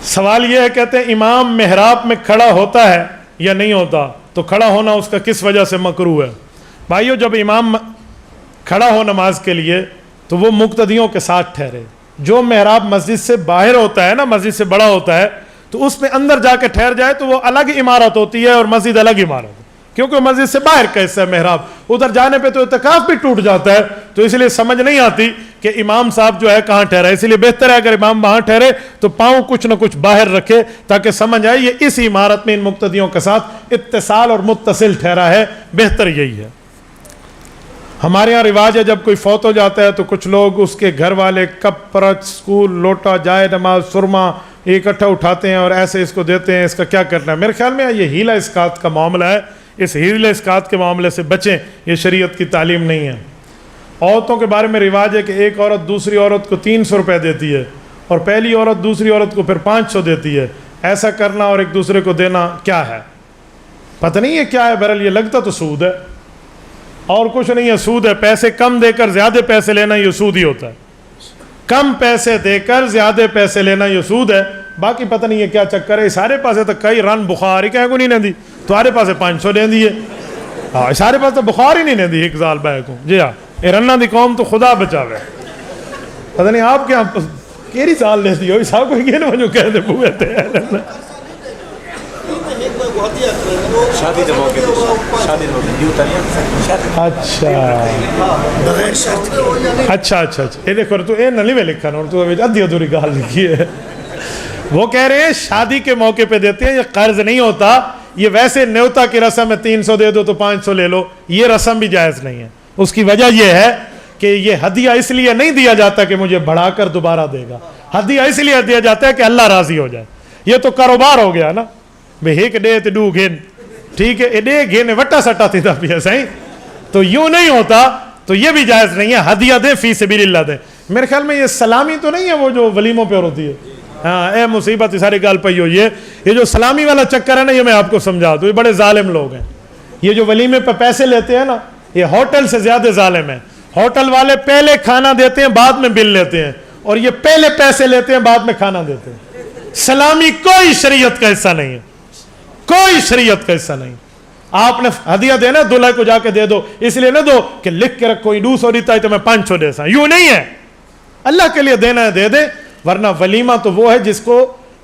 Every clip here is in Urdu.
سوال یہ ہے، کہتے ہیں امام محراب میں کھڑا ہوتا ہے یا نہیں ہوتا، تو کھڑا ہونا اس کا کس وجہ سے مکروہ ہے؟ بھائیو، جب امام کھڑا ہو نماز کے لیے تو وہ مقتدیوں کے ساتھ ٹھہرے. جو محراب مسجد سے باہر ہوتا ہے نا، مسجد سے بڑا ہوتا ہے، تو اس میں اندر جا کے ٹھہر جائے تو وہ الگ عمارت ہوتی ہے اور مسجد الگ عمارت ہے، کیونکہ وہ مسجد سے باہر کا حصہ ہے محراب. ادھر جانے پہ تو اعتکاف بھی ٹوٹ جاتا ہے. تو اس لیے سمجھ نہیں آتی کہ امام صاحب جو ہے کہاں ٹھہرا ہے. اس لیے بہتر ہے اگر امام وہاں ٹھہرے تو پاؤں کچھ نہ کچھ باہر رکھے تاکہ سمجھ آئے یہ اس عمارت میں ان مقتدیوں کے ساتھ اتصال اور متصل ٹھہرا ہے. بہتر یہی ہے. ہمارے ہاں رواج ہے، جب کوئی فوت ہو جاتا ہے تو کچھ لوگ اس کے گھر والے کپ، پرچ، سکول، لوٹا، جائے نماز، سرما اکٹھا اٹھاتے ہیں اور ایسے اس کو دیتے ہیں. اس کا کیا کرنا ہے؟ میرے خیال میں یہ ہیلا اسقاط کا معاملہ ہے. اس ہیلا اسقاط کے معاملے سے بچیں، یہ شریعت کی تعلیم نہیں ہے. عورتوں کے بارے میں رواج ہے کہ ایک عورت دوسری عورت کو 300 روپے دیتی ہے اور پہلی عورت دوسری عورت کو پھر 500 دیتی ہے. ایسا کرنا اور ایک دوسرے کو دینا کیا ہے؟ پتہ نہیں ہے کیا ہے. بہرحال یہ لگتا تو سود ہے اور کچھ نہیں ہے. سود ہے. پیسے کم دے کر زیادہ پیسے لینا یہ سود ہی ہوتا ہے. کم پیسے دے کر زیادہ پیسے لینا یہ سود ہے. باقی پتہ نہیں ہے کیا چکر ہے. سارے پاسے تو کئی رن بخار ہی کہیں کو نہیں دی، تمہارے پاسے 500 دیں دیے. ہاں، سارے پاس تو بخار ہی نہیں دی ایک سال بہ کو. جی ہاں، یہ رنا دی قوم تو خدا بچاوے. پتہ نہیں آپ کیا کیری سال لیتی ہو صاحب کوئی کہنے جو کہہ دے بوئے تھے. اچھا یہ دیکھو تو اے نہ نہیں لکھا نا، تو ادھی ادھوری گال لکھی ہے. وہ کہہ رہے ہیں شادی کے موقع پہ دیتے ہیں، یہ قرض نہیں ہوتا. یہ ویسے نیوتا کی رسم ہے، 300 دے دو تو 500 لے لو. یہ رسم بھی جائز نہیں ہے. اس کی وجہ یہ ہے کہ یہ ہدیہ اس لیے نہیں دیا جاتا کہ مجھے بڑھا کر دوبارہ دے گا. ہدیہ اس لیے دیا جاتا ہے کہ اللہ راضی ہو جائے. یہ تو کاروبار ہو گیا نا بھئی، ایک ڈے تے ڈو گھن، ٹھیک ہے، ڈے گھن وٹا سٹا تھی تھا پیا صحیح. تو یوں نہیں ہوتا. تو یہ بھی جائز نہیں ہے. ہدیہ دے فی سبیل اللہ دے. میرے خیال میں یہ سلامی تو نہیں ہے وہ جو ولیموں پہ ہوتی ہے. ہاں، اے مصیبت ساری گال پئی ہو. یہ جو سلامی والا چکر ہے نا، یہ میں آپ کو سمجھا دوں، یہ بڑے ظالم لوگ ہیں. یہ جو ولیمے پہ پیسے لیتے ہیں نا، یہ ہوٹل سے زیادہ ظالم ہیں. ہوٹل والے پہلے کھانا دیتے ہیں، بعد میں بل لیتے ہیں، اور یہ پہلے پیسے لیتے ہیں، بعد میں کھانا دیتے ہیں. سلامی کوئی شریعت کا حصہ نہیں ہے. کوئی شریعت کا حصہ نہیں. آپ نے ہدیہ دینا دلہے کو جا کے دے دو، اس لیے نہ دو کہ لکھ کے رکھو 200 دیتا ہے تو میں 500 دے سا. یوں نہیں ہے. اللہ کے لیے دینا ہے دے دے. ورنہ ولیمہ تو وہ ہے جس کو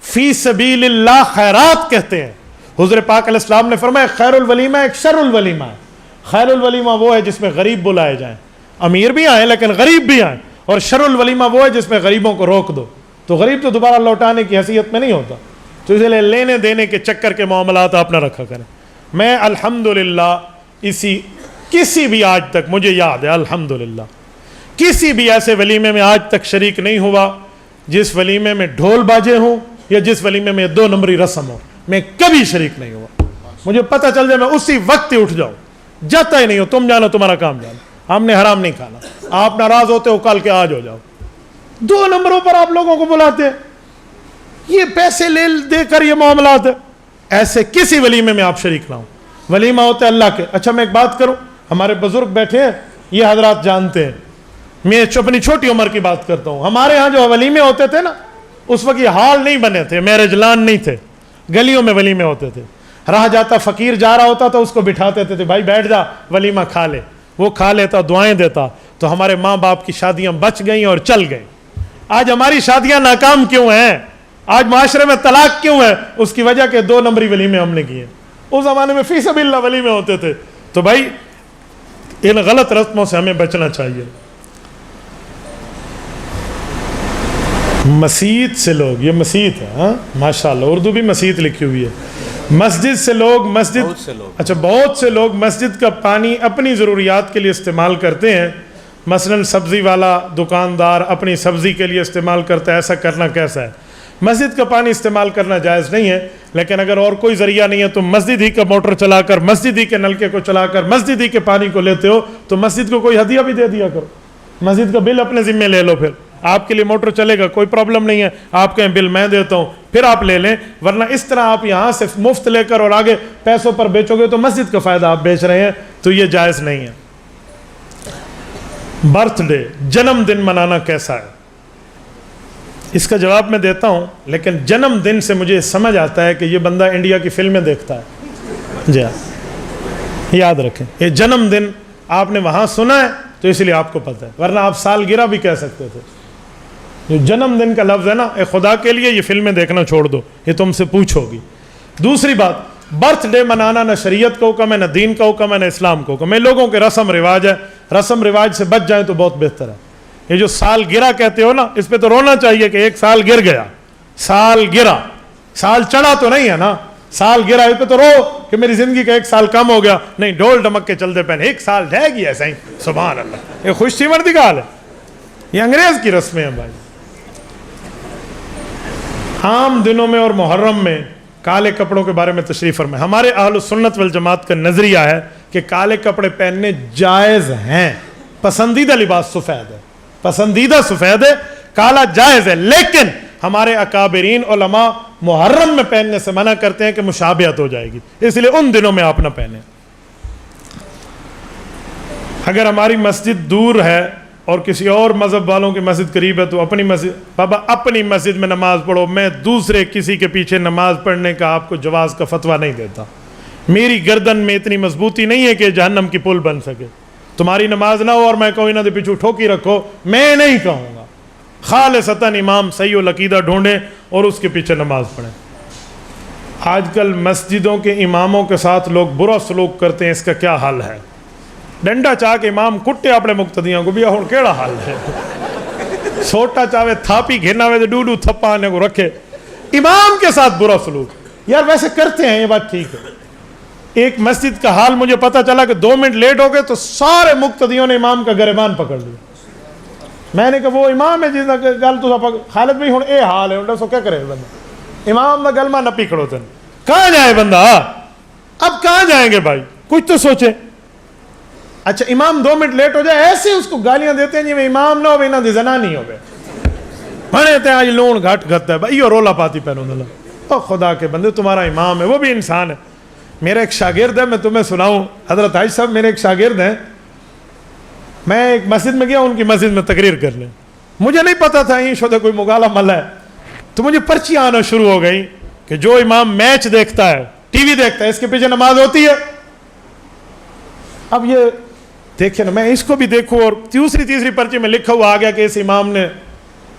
فی سبیل اللہ خیرات کہتے ہیں. حضور پاک علیہ السلام نے فرمایا خیر الولیمہ ایک شر الولیمہ ہے. خیر الولیمہ وہ ہے جس میں غریب بلائے جائیں، امیر بھی آئیں لیکن غریب بھی آئیں. اور شر الولیمہ وہ ہے جس میں غریبوں کو روک دو. تو غریب تو دوبارہ لوٹانے کی حیثیت میں نہیں ہوتا. تو اس لیے لینے دینے کے چکر کے معاملات آپ نہ رکھا کریں. میں الحمدللہ کسی بھی آج تک مجھے یاد ہے الحمدللہ کسی بھی ایسے ولیمے میں آج تک شریک نہیں ہوا جس ولیمے میں ڈھول باجے ہوں یا جس ولیمے میں 2 نمبری رسم ہو. میں کبھی شریک نہیں ہوا. مجھے پتہ چل جائے میں اسی وقت ہی اٹھ جاؤں. جاتا ہی نہیں ہو. تم جانو تمہارا کام جانو. ہم نے حرام نہیں کھانا. آپ ناراض ہوتے ہو کل کے آج ہو جاؤ. 2 نمبروں پر آپ لوگوں کو بلاتے ہیں. یہ پیسے لے دے کر یہ معاملات ہے. ایسے کسی ولیمے میں آپ شریک نہ ہوں. ولیمہ ہوتا ہے اللہ کے. اچھا میں ایک بات کروں، ہمارے بزرگ بیٹھے ہیں، یہ حضرات جانتے ہیں. میں اپنی چھوٹی عمر کی بات کرتا ہوں. ہمارے ہاں جو ولیمے ہوتے تھے نا، اس وقت یہ ہال نہیں بنے تھے، میرج لان نہیں تھے، گلیوں میں ولیمے ہوتے تھے. راہ جاتا فقیر جا رہا ہوتا تو اس کو بٹھاتے تھے، بھائی بیٹھ جا ولیمہ کھا لے. وہ کھا لیتا، دعائیں دیتا. تو ہمارے ماں باپ کی شادیاں بچ گئیں اور چل گئیں. آج ہماری شادیاں ناکام کیوں ہیں؟ آج معاشرے میں طلاق کیوں ہے؟ اس کی وجہ کہ 2 نمبری ولیمے ہم نے کیے. اس زمانے میں فی سبیل اللہ ولیمے ہوتے تھے. تو بھائی ان غلط رسموں سے ہمیں بچنا چاہیے. مسیت سے لوگ، یہ مسیت ہے ہاں ماشاءاللہ، اردو بھی مسیت لکھی ہوئی ہے. مسجد سے لوگ اچھا بہت سے لوگ مسجد کا پانی اپنی ضروریات کے لیے استعمال کرتے ہیں. مثلا سبزی والا دکاندار اپنی سبزی کے لیے استعمال کرتا ہے. ایسا کرنا کیسا ہے؟ مسجد کا پانی استعمال کرنا جائز نہیں ہے، لیکن اگر اور کوئی ذریعہ نہیں ہے تو مسجد ہی کا موٹر چلا کر، مسجد ہی کے نلکے کو چلا کر، مسجد ہی کے پانی کو لیتے ہو تو مسجد کو کوئی ہدیہ بھی دے دیا کرو. مسجد کا بل اپنے ذمہ لے لو. پھر آپ کے لیے موٹر چلے گا، کوئی پرابلم نہیں ہے. آپ کہیں بل میں دیتا ہوں، پھر آپ لے لیں. ورنہ اس طرح آپ یہاں سے مفت لے کر اور آگے پیسوں پر بیچو گے تو مسجد کا فائدہ آپ بیچ رہے ہیں. تو یہ جائز نہیں ہے. برتھ ڈے، جنم دن منانا کیسا ہے؟ اس کا جواب میں دیتا ہوں، لیکن جنم دن سے مجھے سمجھ آتا ہے کہ یہ بندہ انڈیا کی فلمیں دیکھتا ہے. جی ہاں، یاد رکھیں، یہ جنم دن آپ نے وہاں سنا ہے تو اس لیے آپ کو پتہ ہے، ورنہ آپ سالگرہ بھی کہہ سکتے تھے. جو جنم دن کا لفظ ہے نا، اے خدا کے لیے یہ فلمیں دیکھنا چھوڑ دو، یہ تم سے پوچھو گی. دوسری بات، برتھ ڈے منانا نہ شریعت کا حکم ہے، نہ دین کا حکم ہے، نہ اسلام کا حکم ہے. لوگوں کے رسم رواج ہے، رسم رواج سے بچ جائیں تو بہت بہتر ہے. یہ جو سال گرہ کہتے ہو نا، اس پہ تو رونا چاہیے کہ ایک سال گر گیا. سال گرہ، سال چڑھا تو نہیں ہے نا، سال گرا، اس پہ تو رو کہ میری زندگی کا ایک سال کم ہو گیا. نہیں، ڈول ڈمک کے چلتے پہنے ایک سال جائے گی ایسا ہی. سبحان اللہ، یہ خوش مردی کا حال ہے. یہ انگریز کی رسمیں ہیں بھائی. عام دنوں میں اور محرم میں کالے کپڑوں کے بارے میں تشریف فرمائیں. ہمارے اہل سنت والجماعت کا نظریہ ہے کہ کالے کپڑے پہننے جائز ہیں. پسندیدہ لباس سفید ہے، پسندیدہ سفید ہے، کالا جائز ہے. لیکن ہمارے اکابرین علماء محرم میں پہننے سے منع کرتے ہیں کہ مشابہت ہو جائے گی، اس لیے ان دنوں میں آپ نہ پہنیں. اگر ہماری مسجد دور ہے اور کسی اور مذہب والوں کی مسجد قریب ہے تو اپنی مسجد، بابا اپنی مسجد میں نماز پڑھو. میں دوسرے کسی کے پیچھے نماز پڑھنے کا آپ کو جواز کا فتویٰ نہیں دیتا. میری گردن میں اتنی مضبوطی نہیں ہے کہ جہنم کی پل بن سکے. تمہاری نماز نہ ہو اور میں کہوں انہوں نے پیچھے ٹھوکی رکھو، میں نہیں کہوں گا. خالصتاً امام صحیح العقیدہ ڈھونڈیں اور اس کے پیچھے نماز پڑھیں. آج کل مسجدوں کے اماموں کے ساتھ لوگ برا سلوک کرتے ہیں، اس کا کیا حل ہے؟ ڈنڈا چاہ کے امام کٹے اپنے مقتدیاں کو بھی ہوں کیڑا حال ہے. سوٹا چاہے تھاپی گھرنا وے ڈوڈو تھپا آنے کو رکھے. امام کے ساتھ برا سلوک یار ویسے کرتے ہیں، یہ بات ٹھیک ہے. ایک مسجد کا حال مجھے پتا چلا کہ 2 منٹ لیٹ ہو گئے تو سارے مقتدیوں نے امام کا گریبان پکڑ لیا. میں نے کہا وہ امام ہے جس نے گل تو خالد بھائی ہوں اے حال ہے انڈا سو کیا کرے بندہ، امام کا گلما نہ پکڑو تن. کہاں جائے بندہ؟ اب کہاں جائیں گے بھائی؟ کچھ تو سوچے. اچھا امام 2 منٹ لیٹ ہو جائے ایسے اس کو گالیاں دیتے ہیں جی میں امام نہ ہو نہ دی زنا نہیں ہو گئے بنے تھے آج لون گھٹ گھت ہے بھائی. رولا پاتی پہنو دلہ او خدا کے بندے، تمہارا امام ہے وہ بھی انسان ہے. میرا ایک شاگرد ہے، میں تمہیں سناؤں، حضرت عائشہ صاحب میرے ایک شاگرد ہیں. میں ایک مسجد میں گیا ان کی مسجد میں تقریر کرنے. مجھے نہیں پتا تھا یہ شدہ کوئی مغالہ مل ہے، تو مجھے پرچیاں آنا شروع ہو گئی کہ جو امام میچ دیکھتا ہے، ٹی وی دیکھتا ہے، اس کے پیچھے نماز ہوتی ہے. اب یہ دیکھیں نا، میں اس کو بھی دیکھوں اور تیسری پرچی میں لکھا ہوا آ گیا کہ اس امام نے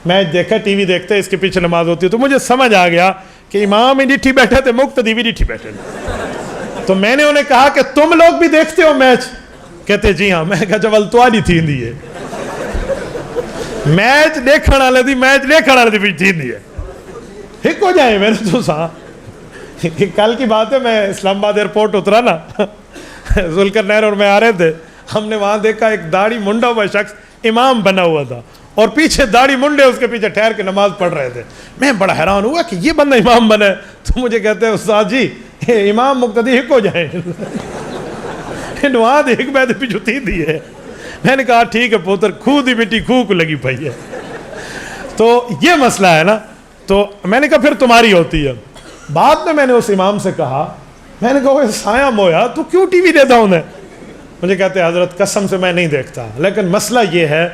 میچ دیکھا، ٹی وی دیکھتا ہے، اس کے پیچھے نماز ہوتی ہے. تو مجھے سمجھ آ گیا کہ امام ہی ڈٹھی بیٹھے تھے، مقتدی بھی ڈٹھی بیٹھے تھے. تو میں نے انہیں کہا کہ تم لوگ بھی دیکھتے ہو میچ؟ کہتے جی ہاں. میں کہا جب التوالی تھی دی ہے میچ دیکھنے والے دی، میچ دیکھنے والے دی بھی تھی دی ہے. ایک ہو جائے. میں نے تو سا کل کی بات ہے، میں اسلام آباد ایئرپورٹ اترا نا، ذوالقرنین اور میں آ رہے تھے. ہم نے وہاں دیکھا ایک داڑھی منڈا ہوا شخص امام بنا ہوا تھا اور پیچھے داڑھی منڈے اس کے پیچھے ٹھہر کے نماز پڑھ رہے تھے. میں بڑا حیران ہوا کہ یہ بندہ امام بنا ہے. تو مجھے کہتے ہیں استاد جی امام مقتدی ایک ہو جائیں نواز ایک بیدے پیچھو تھی دی ہے. میں نے کہا ٹھیک ہے پوتر، خو دی مٹی خو کو لگی پئی ہے. تو یہ مسئلہ ہے نا. تو میں نے کہا پھر تمہاری ہوتی ہے. بعد میں نے اس امام سے کہا، میں نے کہا سایہ مویا تو کیوں ٹی وی دیتا ہوں؟ مجھے کہتے ہیں حضرت قسم سے میں نہیں دیکھتا، لیکن مسئلہ یہ ہے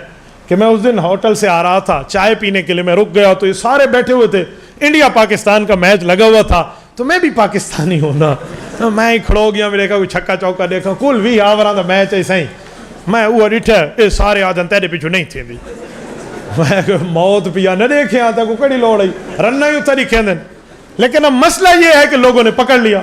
کہ میں اس دن ہوٹل سے آ رہا تھا چائے پینے کے لیے، میں رک گیا تو یہ سارے بیٹھے ہوئے تھے، انڈیا پاکستان کا میچ لگا ہوا تھا. تو میں بھی پاکستانی ہوں نا، میں ہی کھڑو گیا. میں دیکھا کوئی چھکا چوکا دیکھا، کل بھی آوراں دا میچ ایسا ہی. میں وہ ڈٹھا یہ سارے آدھن تیرے پیچھو نہیں تھے دی. میں موت پیا نہ دیکھے آتا کو کڑی لوڑ آئی رننا ہی اتر ہی کھیندن. لیکن اب مسئلہ یہ ہے کہ لوگوں نے پکڑ لیا.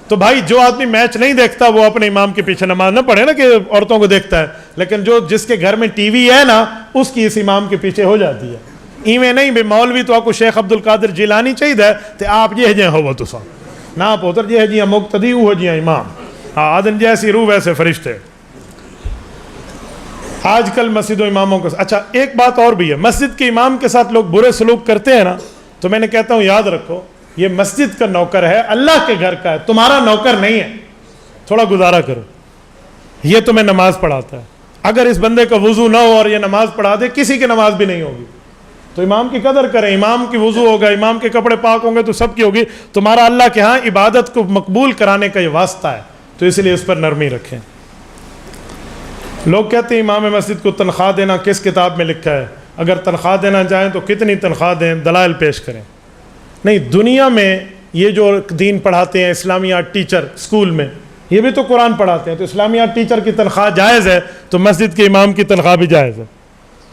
تو بھائی جو آدمی میچ نہیں دیکھتا وہ اپنے امام کے پیچھے نماز نہ پڑھے نا کہ عورتوں کو دیکھتا ہے. لیکن جس کے گھر میں ٹی وی ہے نا اس کی اس امام کے پیچھے ہو جاتی ہے. ایویں نہیں بھی مولوی تو آپ کو شیخ عبد القادر جیلانی چاہیے تو آپ یہ جائیں ہو تو سا نہ پوتر یہ جی مقتدی وہ جی امام. آدن جیسی روح ویسے فرشتے. آج کل مسجد و اماموں کے اچھا ایک بات اور بھی ہے، مسجد کے امام کے ساتھ لوگ برے سلوک کرتے ہیں نا، تو میں نے کہتا ہوں یاد رکھو یہ مسجد کا نوکر ہے، اللہ کے گھر کا ہے، تمہارا نوکر نہیں ہے. تھوڑا گزارا کرو. یہ تمہیں نماز پڑھاتا ہے. اگر اس بندے کا وضو نہ ہو اور یہ نماز پڑھا دے، کسی کی نماز بھی نہیں ہوگی. تو امام کی قدر کریں. امام کی وضو ہوگا، امام کے کپڑے پاک ہوں گے تو سب کی ہوگی. تمہارا اللہ کے ہاں عبادت کو مقبول کرانے کا یہ واسطہ ہے، تو اس لیے اس پر نرمی رکھیں. لوگ کہتے ہیں امام مسجد کو تنخواہ دینا کس کتاب میں لکھا ہے؟ اگر تنخواہ دینا چاہیں تو کتنی تنخواہ دیں، دلائل پیش کریں. نہیں، دنیا میں یہ جو دین پڑھاتے ہیں اسلامیات ٹیچر اسکول میں، یہ بھی تو قرآن پڑھاتے ہیں، تو اسلامیات ٹیچر کی تنخواہ جائز ہے تو مسجد کے امام کی تنخواہ بھی جائز ہے.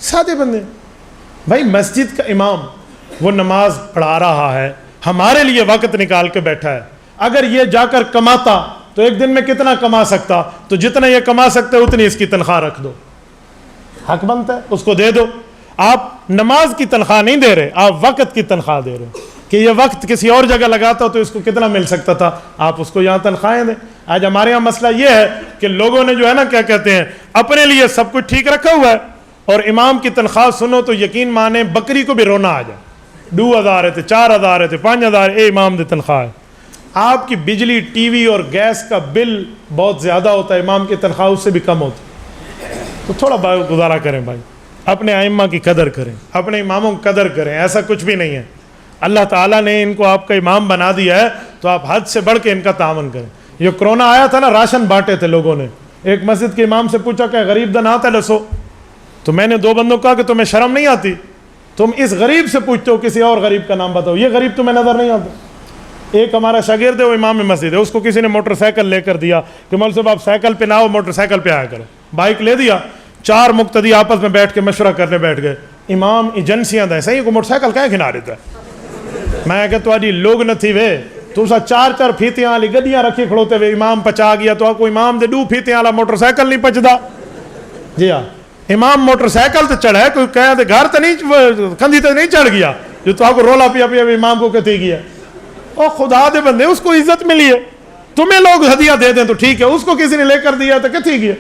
سادے بندے. بھائی مسجد کا امام وہ نماز پڑھا رہا ہے، ہمارے لیے وقت نکال کے بیٹھا ہے. اگر یہ جا کر کماتا تو ایک دن میں کتنا کما سکتا؟ تو جتنا یہ کما سکتے اتنی اس کی تنخواہ رکھ دو. حق بنتا ہے اس کو دے دو. آپ نماز کی تنخواہ نہیں دے رہے، آپ وقت کی تنخواہ دے رہے کہ یہ وقت کسی اور جگہ لگاتا تو اس کو کتنا مل سکتا تھا، آپ اس کو یہاں تنخواہیں دیں. آج ہمارے یہاں مسئلہ یہ ہے کہ لوگوں نے جو ہے نا کیا کہتے ہیں اپنے لیے سب کچھ ٹھیک رکھا ہوا ہے، اور امام کی تنخواہ سنو تو یقین مانے بکری کو بھی رونا آ جائے. 2000 ہے 4000 ہے 5000 اے امام دی تنخواہ ہے. آپ کی بجلی ٹی وی اور گیس کا بل بہت زیادہ ہوتا ہے، امام کی تنخواہ اس سے بھی کم ہوتی ہے. تو تھوڑا گزارا کریں بھائی، اپنے ائمہ کی قدر کریں، اپنے اماموں کی قدر کریں. ایسا کچھ بھی نہیں ہے، اللہ تعالیٰ نے ان کو آپ کا امام بنا دیا ہے تو آپ حد سے بڑھ کے ان کا تعاون کریں. یہ کرونا آیا تھا نا، راشن بانٹے تھے لوگوں نے. ایک مسجد کے امام سے پوچھا کہ غریب دن آتا لسو، تو میں نے 2 بندوں کو کہا کہ تمہیں شرم نہیں آتی؟ تم اس غریب سے پوچھتے ہو کسی اور غریب کا نام بتاؤ، یہ غریب تمہیں نظر نہیں آتا. ایک ہمارا شاگرد ہے وہ امام مسجد ہے، اس کو کسی نے موٹر سائیکل لے کر دیا کہ مول صاحب آپ سائیکل پہ نہ ہو، موٹر سائیکل پہ آیا کرو. بائک لے دیا، 4 مقتدی آپس میں بیٹھ کے مشورہ کرنے بیٹھ گئے. امام ایجنسیاں دیں صحیح کو موٹر سائیکل کہیں کھنا رہتا ہے. میں کہ تھوڑی لوگ نہ تھی وے، تو سا 4 پھیتیاں والی گڈیاں رکھی کھڑوتے ہوئے امام پچا گیا تو آپ کو امام دے 2 پھیتیاں والا موٹر سائیکل نہیں پچدا. جی ہاں، امام موٹر سائیکل تو چڑھا ہے، کوئی کہہ دے گھر تو نہیں کندھی تو نہیں چڑھ گیا جو تو آپ کو رولا پیا پیا امام کو کہتے گیا. اور خدا دے بندے اس کو عزت ملی ہے، تمہیں لوگ ہدیہ دے دیں تو ٹھیک ہے، اس کو کسی نے لے کر دیا تو کتھی گیا.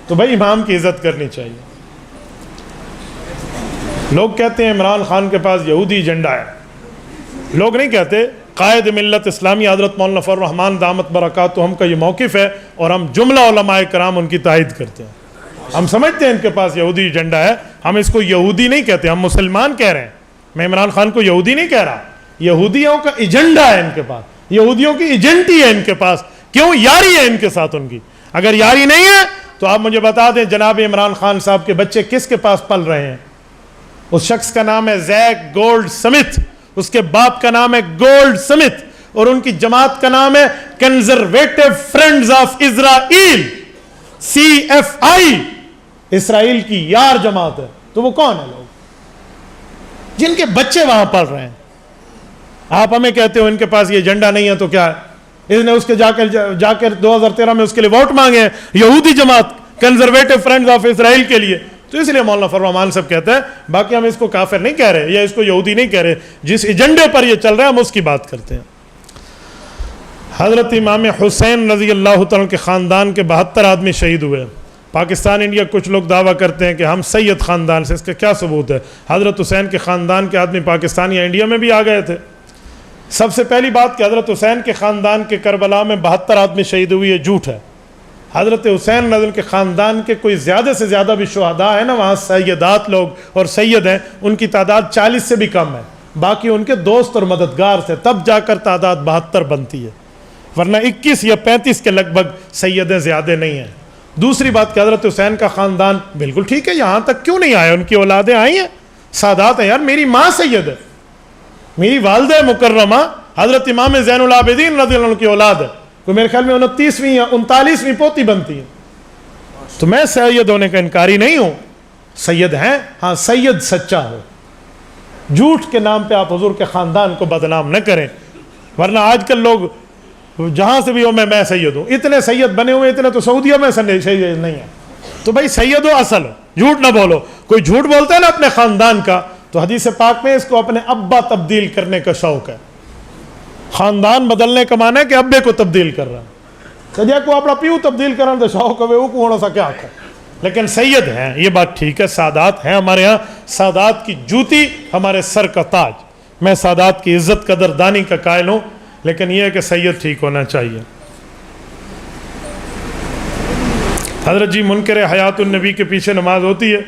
تو بھائی امام کی عزت کرنی چاہیے. لوگ کہتے ہیں عمران خان کے پاس یہودی ایجنڈا ہے. لوگ نہیں کہتے. قائد ملت اسلامی حضرت مولانا فضل الرحمان دامت برکاتہم کا یہ موقف ہے، اور ہم جملہ علماء کرام ان کی تائید کرتے ہیں. ہم سمجھتے ہیں ان کے پاس یہودی ایجنڈا ہے، ہم اس کو یہودی نہیں کہتے، ہم مسلمان کہہ رہے ہیں. میں عمران خان کو یہودی نہیں کہہ رہا، یہودیوں کا ایجنڈا ہے ان کے پاس، یہودیوں کی ایجنٹی ہے ان کے پاس. کیوں؟ یاری ہے ان کے ساتھ ان کی. اگر یاری نہیں ہے تو آپ مجھے بتا دیں جناب عمران خان صاحب کے بچے کس کے پاس پل رہے ہیں؟ اس شخص کا نام ہے زیک گولڈ سمتھ، اس کے باپ کا نام ہے گولڈ سمتھ، اور ان کی جماعت کا نام ہے conservative friends of Israel, CFI، اسرائیل کی یار جماعت ہے. تو وہ کون ہے لوگ جن کے بچے وہاں پڑھ رہے ہیں؟ آپ ہمیں کہتے ہو ان کے پاس یہ ایجنڈا نہیں ہے تو کیا ہے؟ اس نے اس کے جا کر 2013 میں اس کے لیے ووٹ مانگے ہیں، یہودی جماعت کنزرویٹو فرینڈز آف اسرائیل کے لیے. تو اس لیے مولانا فضل الرحمان صاحب کہتے ہیں، باقی ہم اس کو کافر نہیں کہہ رہے یا اس کو یہودی نہیں کہہ رہے، جس ایجنڈے پر یہ چل رہا ہے ہم اس کی بات کرتے ہیں. حضرت امام حسین رضی اللہ تعالیٰ کے خاندان کے 72 آدمی شہید ہوئے. پاکستان انڈیا کچھ لوگ دعویٰ کرتے ہیں کہ ہم سید خاندان سے، اس کا کیا ثبوت ہے؟ حضرت حسین کے خاندان کے آدمی پاکستان یا انڈیا میں بھی آ گئے تھے. سب سے پہلی بات کہ حضرت حسین کے خاندان کے کربلا میں 72 آدمی شہید ہوئی، یہ جھوٹ ہے. حضرت حسین رضی اللہ کے خاندان کے کوئی زیادہ سے زیادہ بھی شہداء ہیں نا، وہاں سیدات لوگ اور سید ہیں، ان کی تعداد 40 سے بھی کم ہے. باقی ان کے دوست اور مددگار تھے، تب جا کر تعداد 72 بنتی ہے، ورنہ 21 یا 35 کے لگ بھگ سیدیں زیادہ نہیں ہیں. دوسری بات کہ حضرت حسین کا خاندان بالکل ٹھیک ہے، یہاں تک کیوں نہیں آئے؟ ان کی اولادیں آئی ہیں، سادات ہیں. یار میری ماں سید ہے، میری والدہ مکرمہ حضرت امام زین العابدین رضی اللہ عنہ کی اولاد ہے، تو میرے خیال میں 29ویں یا 39ویں پوتی بنتی ہے. تو میں سید ہونے کا انکاری نہیں ہوں، سید ہیں، ہاں سید سچا ہو. جھوٹ کے نام پہ آپ حضور کے خاندان کو بدنام نہ کریں، ورنہ آج کل لوگ جہاں سے بھی ہو میں سید ہوں. اتنے سید بنے ہوئے، اتنے تو سعودیہ میں سید نہیں ہے. تو بھائی سید ہو اصل ہو، جھوٹ نہ بولو. کوئی جھوٹ بولتا ہے نا اپنے خاندان کا تو حدیث پاک میں اس کو اپنے ابا تبدیل کرنے کا شوق ہے. خاندان بدلنے کا معنی ہے کہ ابے کو تبدیل کر رہا ہے. سجا کو اپنا پیو تبدیل کرنا تو شوق ہے، وہ ہونا سا کیا آتا ہے. لیکن سید ہیں، یہ بات ٹھیک ہے، سادات ہیں ہمارے ہاں. سادات کی جوتی ہمارے سر کا تاج. میں سادات کی عزت قدر دانی کا قائل ہوں، لیکن یہ ہے کہ سید ٹھیک ہونا چاہیے. حضرت جی منکر حیات النبی کے پیچھے نماز ہوتی ہے؟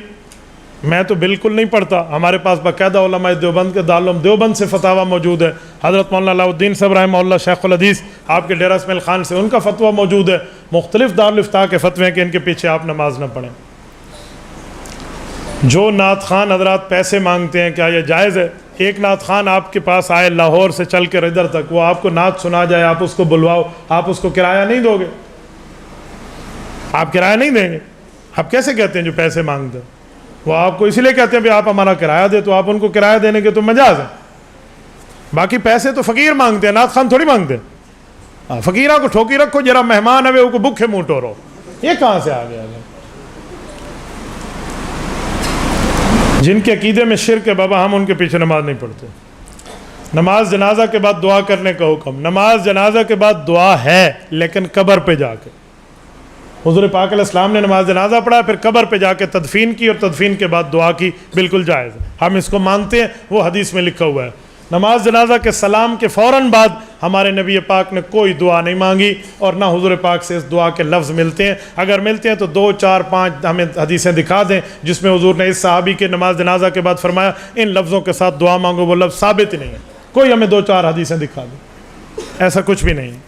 میں تو بالکل نہیں پڑھتا. ہمارے پاس باقاعدہ علماء دیوبند کے دارالعلوم دیوبند سے فتاویٰ موجود ہے. حضرت مولانا علاء الدین صاحب رحمہ اللہ شیخ الحدیث آپ کے ڈیرہ اسماعیل خان سے ان کا فتویٰ موجود ہے. مختلف دارالفتاء کے فتوے ہیں کہ ان کے پیچھے آپ نماز نہ پڑھیں. جو نعت خوان حضرات پیسے مانگتے ہیں کیا یہ جائز ہے؟ ایک نعت خوان آپ کے پاس آئے لاہور سے چل کر ادھر تک، وہ آپ کو نعت سنا جائے، آپ اس کو بلواؤ، آپ اس کو کرایہ نہیں دو گے؟ آپ کرایہ نہیں دیں گے؟ آپ کیسے کہتے ہیں جو پیسے مانگتے ہیں؟ وہ آپ کو اسی لیے کہتے ہیں بھی آپ ہمارا کرایہ دے، تو آپ ان کو کرایہ دینے کے تو مجاز ہے۔ باقی پیسے تو فقیر مانگتے ہیں، نعت خوان تھوڑی مانگتے ہیں۔ فقیرہ کو ٹھوکی رکھو، جرا مہمان ہے وہ کو بکھے منہ ٹورو، یہ کہاں سے آ گیا؟ جن کے عقیدے میں شرک ہے بابا، ہم ان کے پیچھے نماز نہیں پڑھتے۔ نماز جنازہ کے بعد دعا کرنے کا حکم، نماز جنازہ کے بعد دعا ہے لیکن قبر پہ جا کے۔ حضور پاک علیہ السلام نے نماز جنازہ پڑھا، پھر قبر پہ جا کے تدفین کی، اور تدفین کے بعد دعا کی، بالکل جائز ہے، ہم اس کو مانتے ہیں، وہ حدیث میں لکھا ہوا ہے۔ نماز جنازہ کے سلام کے فوراً بعد ہمارے نبی پاک نے کوئی دعا نہیں مانگی، اور نہ حضور پاک سے اس دعا کے لفظ ملتے ہیں۔ اگر ملتے ہیں تو 2 4 5 ہمیں حدیثیں دکھا دیں جس میں حضور نے اس صحابی کے نماز جنازہ کے بعد فرمایا ان لفظوں کے ساتھ دعا مانگو، وہ لفظ ثابت ہی نہیں ہے۔ کوئی ہمیں 2 4 حدیثیں دکھا دیں، ایسا کچھ بھی نہیں۔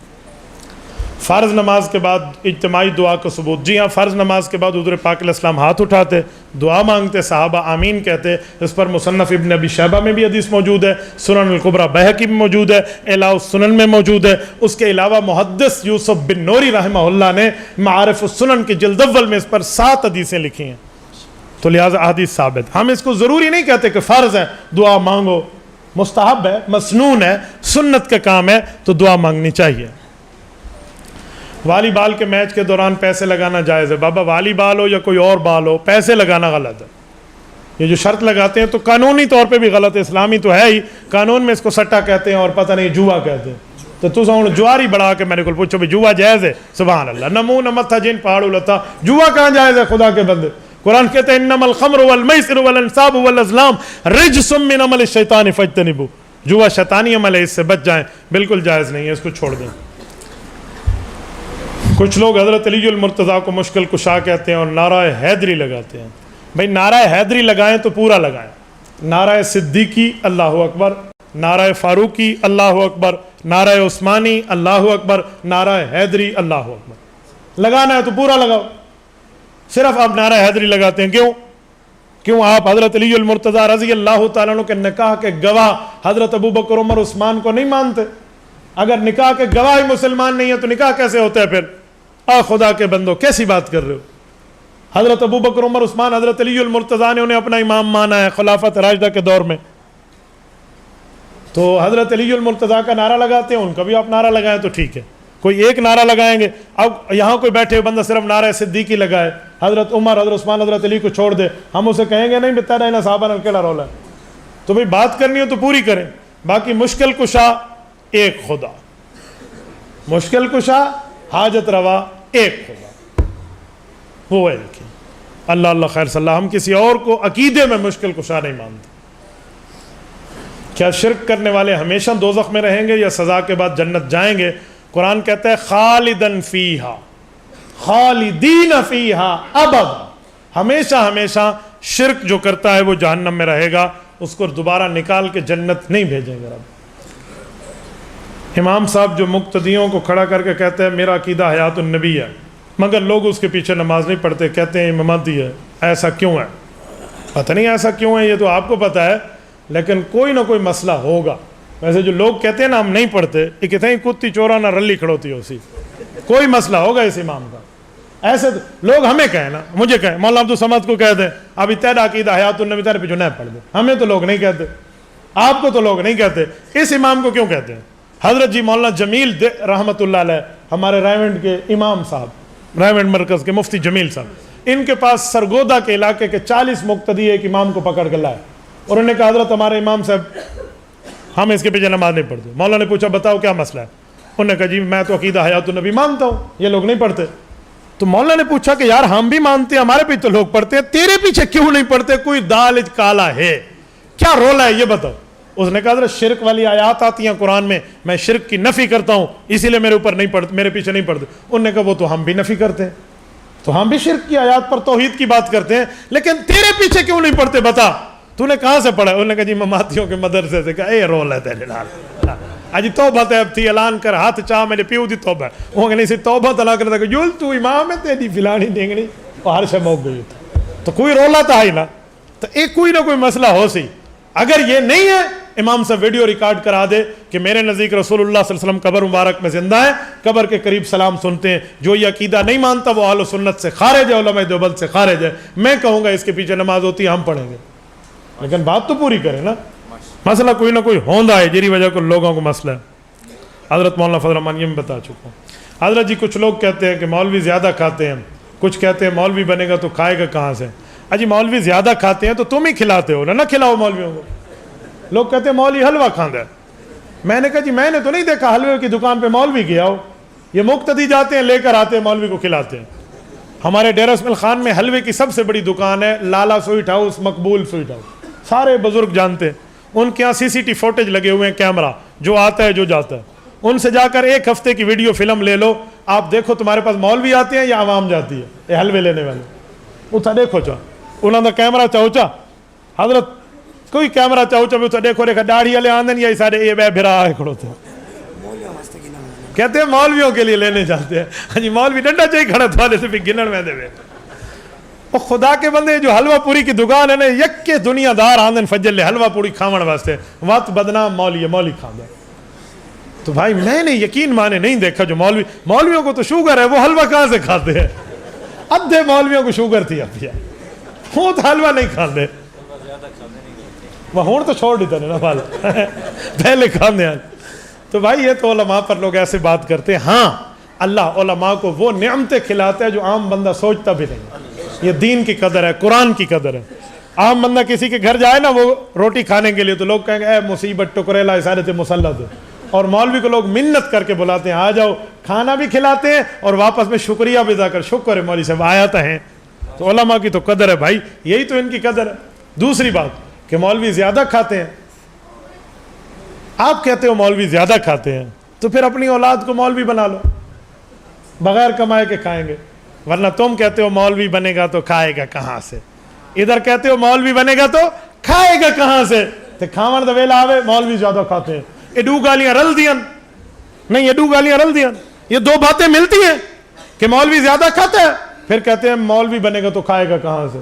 فرض نماز کے بعد اجتماعی دعا کا ثبوت، جی ہاں، فرض نماز کے بعد حضور پاک علیہ السلام ہاتھ اٹھاتے، دعا مانگتے، صحابہ آمین کہتے۔ اس پر مصنف ابن ابی شیبہ میں بھی حدیث موجود ہے، سنن الکبریٰ بہقی میں موجود ہے، اعلاء السنن میں موجود ہے۔ اس کے علاوہ محدث یوسف بن نوری رحمہ اللہ نے معارف السنن کی جلد اول میں اس پر 7 حدیثیں لکھی ہیں، تو لہٰذا حدیث ثابت۔ ہم اس کو ضروری نہیں کہتے کہ فرض ہے دعا مانگو، مستحب ہے، مسنون ہے، سنت کا کام ہے تو دعا مانگنی چاہیے۔ والی بال کے میچ کے دوران پیسے لگانا جائز ہے؟ بابا والی بال ہو یا کوئی اور بال ہو، پیسے لگانا غلط ہے۔ یہ جو شرط لگاتے ہیں تو قانونی طور پہ بھی غلط ہے، اسلامی تو ہے ہی، قانون میں اس کو سٹا کہتے ہیں اور پتہ نہیں جوا کہتے ہیں۔ تو تُس ہوں جواری بڑھا کے میرے کو پوچھو بھی جوا جائز ہے؟ سبحان اللہ، نمو نمت تھا جن پہاڑو لتا، جوا کہاں جائز ہے خدا کے بندے؟ قرآن کہتے ہیں انما الخمر والمیسر والانصاب والازلام رجس من عمل الشیطان فاجتنبوا، جوا شیطانی عمل ہے، اس سے بچ جائیں، بالکل جائز نہیں ہے، اس کو چھوڑ دیں۔ کچھ لوگ حضرت علی المرتضیٰ کو مشکل کشا کہتے ہیں اور نعرہ حیدری لگاتے ہیں۔ بھائی نعرہ حیدری لگائیں تو پورا لگائیں، نعرہ صدیقی اللہ اکبر، نعرہ فاروقی اللہ اکبر، نعرہ عثمانی اللہ اکبر، نعرہ حیدری اللہ اکبر، لگانا ہے تو پورا لگاؤ۔ صرف آپ نعرہ حیدری لگاتے ہیں، کیوں آپ حضرت علی المرتضیٰ رضی اللہ تعالیٰ عنہ کے نکاح کے گواہ حضرت ابوبکر عمر عثمان کو نہیں مانتے؟ اگر نکاح کے گواہ ہی مسلمان نہیں ہے تو نکاح کیسے ہوتا ہے پھر؟ خدا کے بندو کیسی بات کر رہے ہو؟ حضرت ابوبکر عمر عثمان، حضرت علی المرتضیٰ نے انہیں اپنا امام مانا ہے خلافت راشدہ کے دور میں، تو حضرت علی المرتضیٰ کا نعرہ لگاتے ہیں، ان کا بھی آپ نعرہ لگائیں تو ٹھیک ہے، کوئی ایک نعرہ لگائیں گے۔ اب یہاں کوئی بیٹھے بندہ صرف نعرہ صدیقی لگائے، حضرت عمر، حضرت عثمان، حضرت علی کو چھوڑ دے، ہم اسے کہیں گے نہیں بتا رہے صحابہ نے کیڑا رولا ہے؟ تو بھئی بات کرنی ہو تو پوری کریں۔ باقی مشکل کشا ایک خدا، مشکل کشا حاجت روا ایک خدا، وہ ہے کہ اللہ اللہ خیر صلی اللہ۔ ہم کسی اور کو عقیدے میں مشکل کشا نہیں مانتے۔ کیا شرک کرنے والے ہمیشہ دوزخ میں رہیں گے یا سزا کے بعد جنت جائیں گے؟ قرآن کہتا ہے خالدن فیہا، خالدین فیہا ابدا، ہمیشہ ہمیشہ شرک جو کرتا ہے وہ جہنم میں رہے گا، اس کو دوبارہ نکال کے جنت نہیں بھیجیں گے رب۔ امام صاحب جو مقتدیوں کو کھڑا کر کے کہتے ہیں میرا عقیدہ حیات النبی ہے، مگر لوگ اس کے پیچھے نماز نہیں پڑھتے، کہتے ہیں امامتی ہے، ایسا کیوں ہے؟ پتہ نہیں ایسا کیوں ہے، یہ تو آپ کو پتہ ہے، لیکن کوئی نہ کوئی مسئلہ ہوگا۔ ویسے جو لوگ کہتے ہیں نا ہم نہیں پڑھتے، یہ کہتے ہیں کتی چورا نہ رلی کھڑوتی ہو سی، کوئی مسئلہ ہوگا اس امام کا۔ ایسے لوگ ہمیں کہیں نا، مجھے کہیں، مولانا عبدالصمد کو کہہ دیں ابھی تیرا عقیدہ حیات النبی تیرے پیچھے نہ پڑھ دیں، ہمیں تو لوگ نہیں کہتے، آپ کو تو لوگ نہیں کہتے، اس امام کو کیوں کہتے ہیں؟ حضرت جی مولانا جمیل رحمۃ اللہ علیہ، ہمارے رائیونڈ کے امام صاحب، رائیونڈ مرکز کے مفتی جمیل صاحب، ان کے پاس سرگودا کے علاقے کے 40 مقتدی ایک امام کو پکڑ کر لائے، اور انہوں نے کہا حضرت ہمارے امام صاحب ہم اس کے پیچھے نماز نہیں پڑھتے۔ مولانا نے پوچھا بتاؤ کیا مسئلہ ہے؟ انہوں نے کہا جی میں تو عقیدہ حیات النبی مانتا ہوں، یہ لوگ نہیں پڑھتے۔ تو مولانا نے پوچھا کہ یار ہم بھی مانتے ہیں، ہمارے پیچھے تو لوگ پڑھتے ہیں، تیرے پیچھے کیوں نہیں پڑھتے؟ کوئی دالچ کالا ہے، کیا رولا ہے یہ بتاؤ۔ اس نے کہا حضرت شرک والی آیات آتی ہیں قرآن میں شرک کی نفی کرتا ہوں، اسی لیے میرے اوپر نہیں پڑھتے، میرے پیچھے نہیں پڑھتے۔ انہوں نے کہا وہ تو ہم بھی نفی کرتے ہیں، تو ہم بھی شرک کی آیات پر توحید کی بات کرتے ہیں، لیکن تیرے پیچھے کیوں نہیں پڑھتے بتا، تو نے کہاں سے پڑھا؟ انہوں نے کہا جی مماتیوں کے مدرسے سے۔ کہا اے رول ہے تیرے نال، اجی توبہ تے اب تھی اعلان کر ہاتھ چاہ میرے پیو دی توبہ، وہ کہ نہیں سی توبہ تلا کرتا کہ جول تو امام ہے تیری فلانی ڈینگنی، اور ہر شے موک گئی، تو کوئی رولا تھا ہی نا۔ تو ایک کوئی نہ کوئی مسئلہ ہو سی. اگر یہ نہیں ہے امام سے ویڈیو ریکارڈ کرا دے کہ میرے نزدیک رسول اللہ صلی اللہ علیہ وسلم قبر مبارک میں زندہ ہے, قبر کے قریب سلام سنتے ہیں, جو یہ عقیدہ نہیں مانتا وہ اہل سنت سے خارج ہے, علماء دیوبند سے خارج ہے. میں کہوں گا اس کے پیچھے نماز ہوتی ہے, ہم پڑھیں گے, لیکن بات تو پوری کریں نا. مسئلہ کوئی نہ کوئی ہوندا ہے جی وجہ کو لوگوں کو مسئلہ ہے. حضرت مولانا فضل الرحمان یہ میں بتا چکا ہوں. حضرت جی کچھ لوگ کہتے ہیں کہ مولوی زیادہ کھاتے ہیں, کچھ کہتے ہیں مولوی بنے گا تو کھائے گا کہاں سے. اجی مولوی زیادہ کھاتے ہیں تو تم ہی کھلاتے ہو نا, نہ کھلاؤ مولویوں کو. لوگ کہتے ہیں مولوی حلوہ کھاندا ہے. میں نے کہا جی میں نے تو نہیں دیکھا حلوے کی دکان پہ مولوی گیا ہو, یہ مقتدی جاتے ہیں لے کر آتے ہیں مولوی کو کھلاتے ہیں. ہمارے ڈیرہ اسماعیل خان میں حلوے کی سب سے بڑی دکان ہے, لالا سویٹ ہاؤس, مقبول سویٹ ہاؤس, سارے بزرگ جانتے ہیں. ان کے یہاں CCTV فوٹیج لگے ہوئے ہیں, کیمرہ, جو آتا ہے جو جاتا ہے. ان سے جا کر ایک ہفتے کی ویڈیو فلم لے لو, آپ دیکھو تمہارے پاس مولوی آتے ہیں یا عوام جاتی ہے یہ حلوے لینے والے. اتھا دیکھو چا انہوں نے کیمرہ چاہوچا حضرت کوئی کیمرہ چاہوچا بھی اتھا دیکھو ریکھا داڑھی والے آندن یا سارے یہ بے بھرا ہے کھڑو تھے, کہتے ہیں مولویوں کے لیے لینے جاتے ہیں. ہاں جی مولوی ڈنڈا چاہیے کھڑا تھا والے سے بھی گنن میں دے. وہ خدا کے بندے جو حلوہ پوری کی دکان ہے نا, یک کے دنیا دار آندن فجر لے حلوہ پوری کھاون واسطے, وقت بدنام مولوی ہے, مولوی کھاندا. تو بھائی میں نے یقین مانے نہیں دیکھا جو مولویوں کو تو شوگر ہے, وہ حلوہ کہاں سے کھاتے ہیں. ادھے مولویوں کو شوگر تھی اب وہ تو حلوہ نہیں کھاندے, وہ ہون تو چھوڑ دیتا نا بال پہلے کھاندے ہیں. تو بھائی یہ تو علماء پر لوگ ایسے بات کرتے ہیں. ہاں اللہ علماء کو وہ نعمتیں کھلاتا ہے جو عام بندہ سوچتا بھی نہیں. یہ دین کی قدر ہے, قرآن کی قدر ہے. عام بندہ کسی کے گھر جائے نا وہ روٹی کھانے کے لیے تو لوگ کہیں گے اے مصیبت ٹکریلا اسارت مسلط ہے, اور مولوی کو لوگ منت کر کے بلاتے ہیں, آ جاؤ, کھانا بھی کھلاتے ہیں اور واپس میں شکریہ بھی ادا کر, شکر ہے مولوی صاحب آیا تو ہیں. تو علماء کی تو قدر ہے بھائی, یہی تو ان کی قدر ہے. دوسری بات کہ مولوی زیادہ کھاتے ہیں. آپ کہتے ہو مولوی زیادہ کھاتے ہیں تو پھر اپنی اولاد کو مولوی بنا لو, بغیر کمائے کے کھائیں گے. ورنہ تم کہتے ہو مولوی بنے گا تو کھائے گا کہاں سے, ادھر کہتے ہو مولوی بنے گا تو کھائے گا کہاں سے. تو کھاون دا ویلا آوے مولوی زیادہ کھاتے ہیں, ایڈو گالیاں رل دیاں نہیں, ایڈو گالیاں رل دیاں. یہ دو باتیں ملتی ہیں کہ مولوی زیادہ کھاتا ہے, پھر کہتے ہیں مولوی بنے گا تو کھائے گا کہاں سے.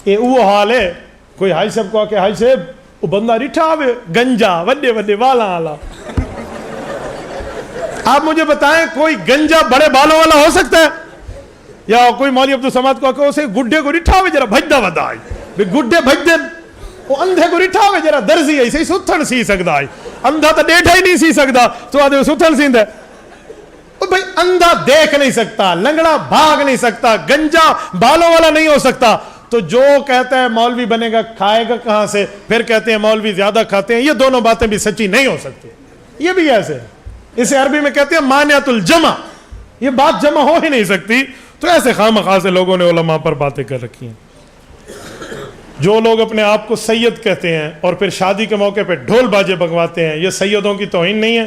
یہ وہ حال ہے کوئی حاج صاحب کو آ کے حاج صاحب وہ بندہ ریٹھا آوے گنجا وڈے وڈے والا آلا. آپ مجھے بتائیں کوئی گنجا بڑے بالوں والا ہو سکتا ہے؟ یا کوئی مولوی عبدالصمد کو آ کے اسے گڈے کو ریٹھا ہوئے جرا بھجدہ ودا آئی بھی گڈے بھج دیں, وہ اندھے کو ریٹھا ہوئے جرا درزی آئی صحیح ستھن سی سکتا آئی, اندھا تو ڈیٹھا ہی نہیں سی سکتا تو آدھے ستھن سیند ہے. بھائی اندھا دیکھ نہیں سکتا, لنگڑا بھاگ نہیں سکتا, گنجا بالوں والا نہیں ہو سکتا, تو جو کہتا ہے مولوی بنے گا کھائے گا کہاں سے, پھر کہتے ہیں مولوی زیادہ کھاتے ہیں. یہ دونوں باتیں بھی سچی نہیں ہو سکتی. یہ بھی ایسے ہے, اسے عربی میں کہتے ہیں مانعۃ الجمع, یہ بات جمع ہو ہی نہیں سکتی. تو ایسے خواہ سے لوگوں نے علماء پر باتیں کر رکھی ہیں. جو لوگ اپنے آپ کو سید کہتے ہیں اور پھر شادی کے موقع پہ ڈھول باجے بگواتے ہیں, یہ سیدوں کی توہین نہیں ہے.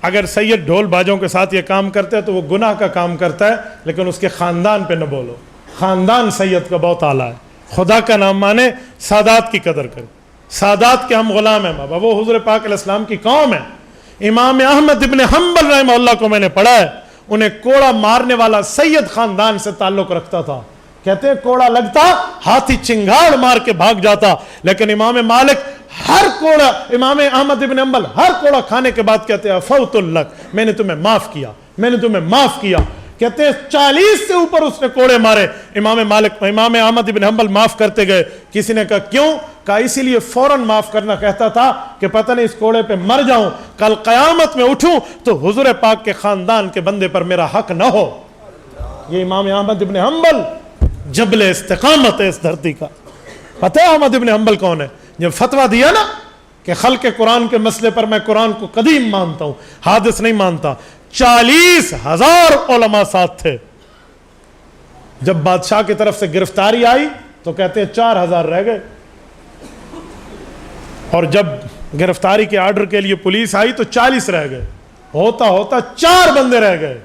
اگر سید ڈھول باجوں کے ساتھ یہ کام کرتا ہے تو وہ گناہ کا کام کرتا ہے, لیکن اس کے خاندان پہ نہ بولو. خاندان سید کا بہت اعلیٰ ہے. خدا کا نام مانے, سادات کی قدر کرے. سادات کے ہم غلام ہیں بابا, وہ حضور پاک علیہ السلام کی قوم ہے. امام احمد ابن حنبل رحمہ اللہ کو میں نے پڑھا ہے, انہیں کوڑا مارنے والا سید خاندان سے تعلق رکھتا تھا. کہتے ہیں کوڑا لگتا ہاتھی چنگاڑ مار کے بھاگ جاتا, لیکن امام مالک ہر کوڑا, امام احمد ابن حنبل ہر کوڑا کھانے کے بعد کہتے ہیں فوت الک, میں نے تمہیں معاف کیا, میں نے تمہیں معاف کیا. کہتے ہیں 40 سے اوپر اس نے کوڑے مارے. امام احمد ابن حنبل معاف کرتے گئے. کسی نے کہا کیوں؟ کہا اسی لیے فوراً معاف کرنا کہتا تھا کہ پتہ نہیں اس کوڑے پہ مر جاؤں, کل قیامت میں اٹھوں تو حضور پاک کے خاندان کے بندے پر میرا حق نہ ہو. یہ امام احمد ابن حنبل جبل استقامت ہے اس دھرتی کا. پتہ ہے احمد ابن حنبل کون ہے؟ جب فتویٰ دیا نا کہ خلق قرآن کے مسئلے پر میں قرآن کو قدیم مانتا ہوں, حادث نہیں مانتا, 40,000 علماء ساتھ تھے. جب بادشاہ کی طرف سے گرفتاری آئی تو کہتے ہیں 4,000 رہ گئے, اور جب گرفتاری کے آرڈر کے لیے پولیس آئی تو 40 رہ گئے. ہوتا ہوتا 4 بندے رہ گئے.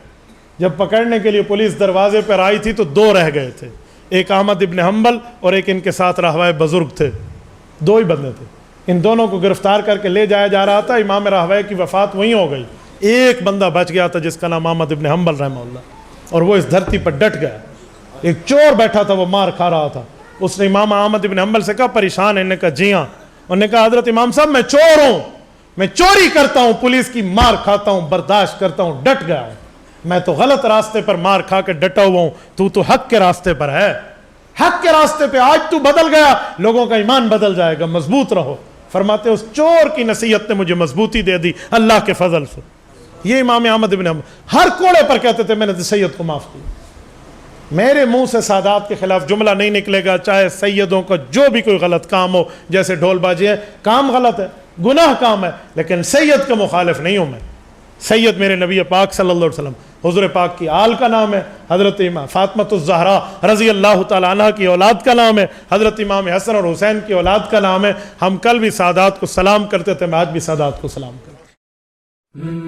جب پکڑنے کے لیے پولیس دروازے پر آئی تھی تو 2 رہ گئے تھے, ایک احمد ابن حنبل اور ایک ان کے ساتھ راہوائے بزرگ تھے. 2 ہی بندے تھے. ان دونوں کو گرفتار کر کے لے جایا جا رہا تھا. امام راہوائے کی وفات وہیں ہو گئی. ایک بندہ بچ گیا تھا جس کا نام احمد ابن حنبل رحمہ اللہ, اور وہ اس دھرتی پر ڈٹ گیا. ایک چور بیٹھا تھا, وہ مار کھا رہا تھا, اس نے امام احمد بن حنبل سے کہا پریشان ہے؟ انہوں نے کہا جی ہاں. انہوں نے کہا حضرت امام صاحب میں چور ہوں, میں چوری کرتا ہوں, پولیس کی مار کھاتا ہوں, برداشت کرتا ہوں, ڈٹ گیا ہوں. میں تو غلط راستے پر مار کھا کے ڈٹا ہوا ہوں, تو حق کے راستے پر ہے, حق کے راستے پہ آج تو بدل گیا, لوگوں کا ایمان بدل جائے گا, مضبوط رہو. فرماتے اس چور کی نصیحت نے مجھے مضبوطی دے دی اللہ کے فضل سے. یہ امام احمد بن حنبل ہر کوڑے پر کہتے تھے میں نے سید کو معاف کیا. میرے منہ سے سادات کے خلاف جملہ نہیں نکلے گا, چاہے سیدوں کا جو بھی کوئی غلط کام ہو, جیسے ڈھول بازی ہے, کام غلط ہے, گناہ کام ہے, لیکن سید کا مخالف نہیں ہوں میں. سید میرے نبی پاک صلی اللہ علیہ وسلم, حضور پاک کی آل کا نام ہے, حضرت امام فاطمۃ الزہرا رضی اللہ تعالیٰ عنہ کی اولاد کا نام ہے, حضرت امام حسن اور حسین کی اولاد کا نام ہے. ہم کل بھی سادات کو سلام کرتے تھے, میں آج بھی سادات کو سلام کرتا ہوں.